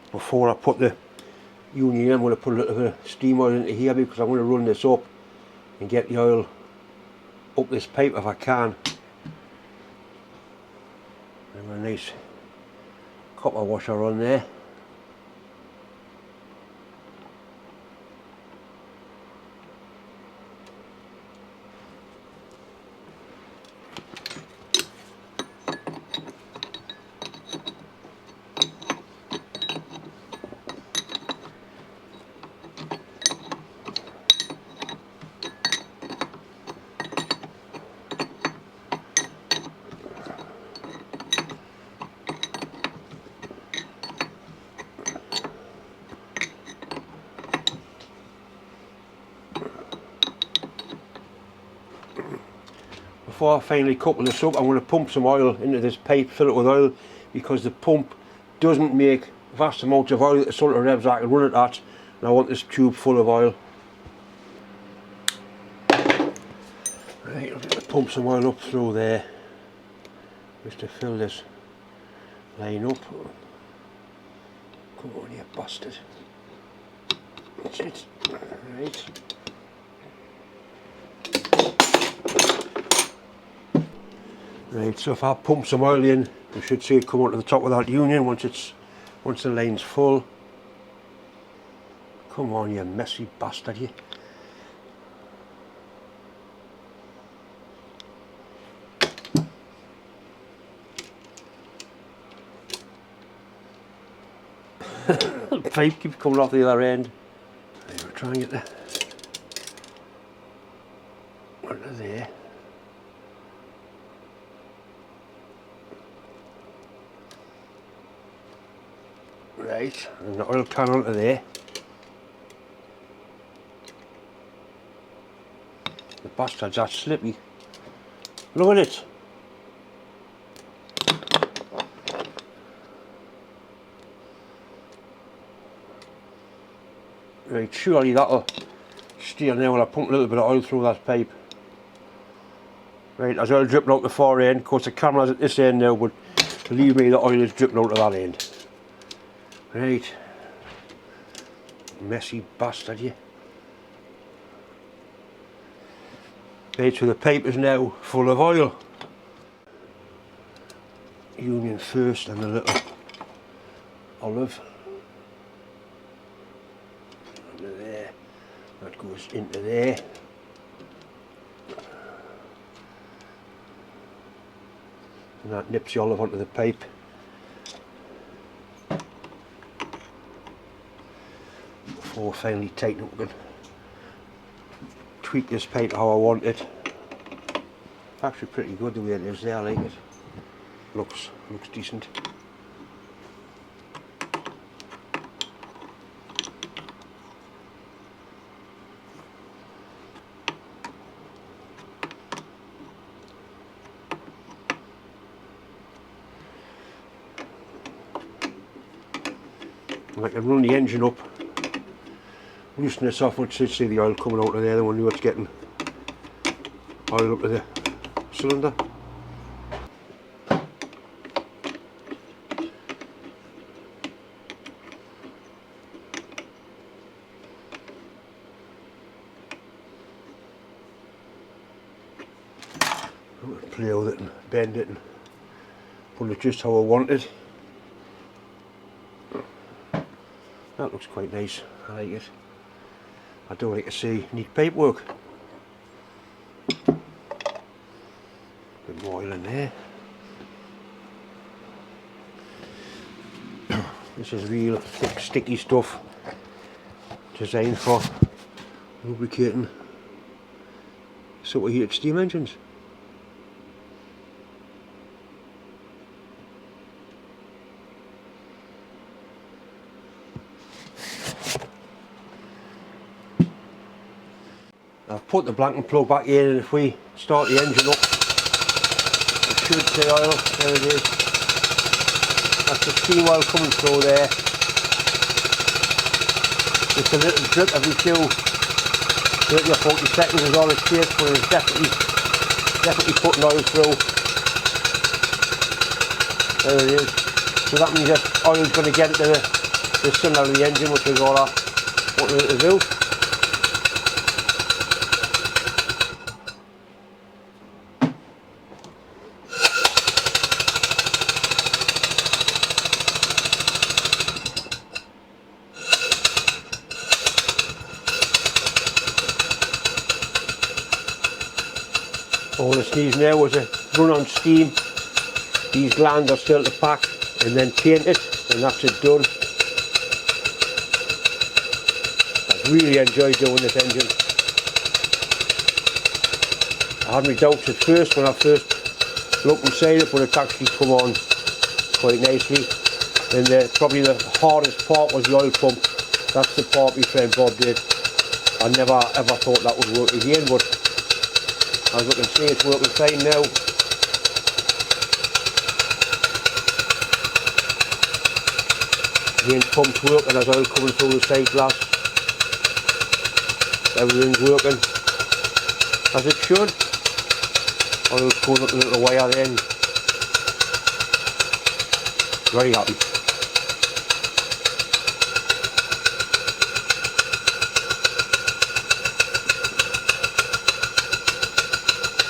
before I put the union in. I'm going to put a little bit of steam oil into here because I'm going to run this up and get the oil up this pipe if I can. And a nice copper washer on there. Before I finally couple this up, I'm going to pump some oil into this pipe, fill it with oil, because the pump doesn't make vast amounts of oil at the sort of revs I can run it at, and I want this tube full of oil. Right, I'm going to pump some oil up through there, just to fill this line up. Come on, you bastard. That's it. Right. Right, so if I pump some oil in, you should see it come onto the top of that union once the line's full. Come on, you messy bastard, you. The pipe keeps coming off the other end. Right, we'll try and get the under there. Right, and the oil can onto there. The bastard's that slippy. Look at it. Right, surely that'll steer now when I pump a little bit of oil through that pipe. Right, there's oil dripping out the far end. Of course the camera's at this end now, but believe me, the oil is dripping out of that end. Right, messy bastard, you. Right, so the pipe is now full of oil. Union first and a little olive. Under there, that goes into there. And that nips the olive onto the pipe. Before finally tighten up and tweak this pipe how I want it. It's actually pretty good the way it is there, I like it. Looks decent. And I can run the engine up, loosen this off once you see the oil coming out of there, then we'll know it's getting oil up to the cylinder. I'm going to play with it and bend it and put it just how I want it. That looks quite nice, I like it. I do like to see neat pipework. Bit more oil in there. This is real thick, sticky stuff designed for lubricating superheated steam engines. I've put the blanking plug back in, and if we start the engine up, it should say oil. There it is. That's the steam oil coming through there. Just a little drip every few 30 or 40 seconds is all it takes, but it's definitely putting oil through. There it is. So that means that oil is going to get into Just similar to the engine, which is all I wanted it to do. All this needs now was a run on steam. These glands are still to pack and then paint it, and that's it done. I've really enjoyed doing this engine. I had my doubts at first when I first looked inside it, but it's actually come on quite nicely. And probably the hardest part was the oil pump. That's the part my friend Bob did. I never ever thought that would work again, but as you can see, it's working fine now. The pump's working, there's oil coming through the side glass. Everything's working as it should. Oil's going up the little wire then. Very happy.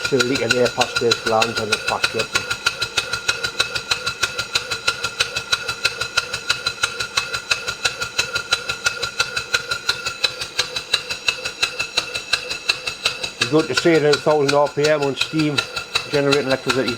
Still leaking air past those glands on the packed up. It's good to see it at 1000 RPM on steam generating electricity.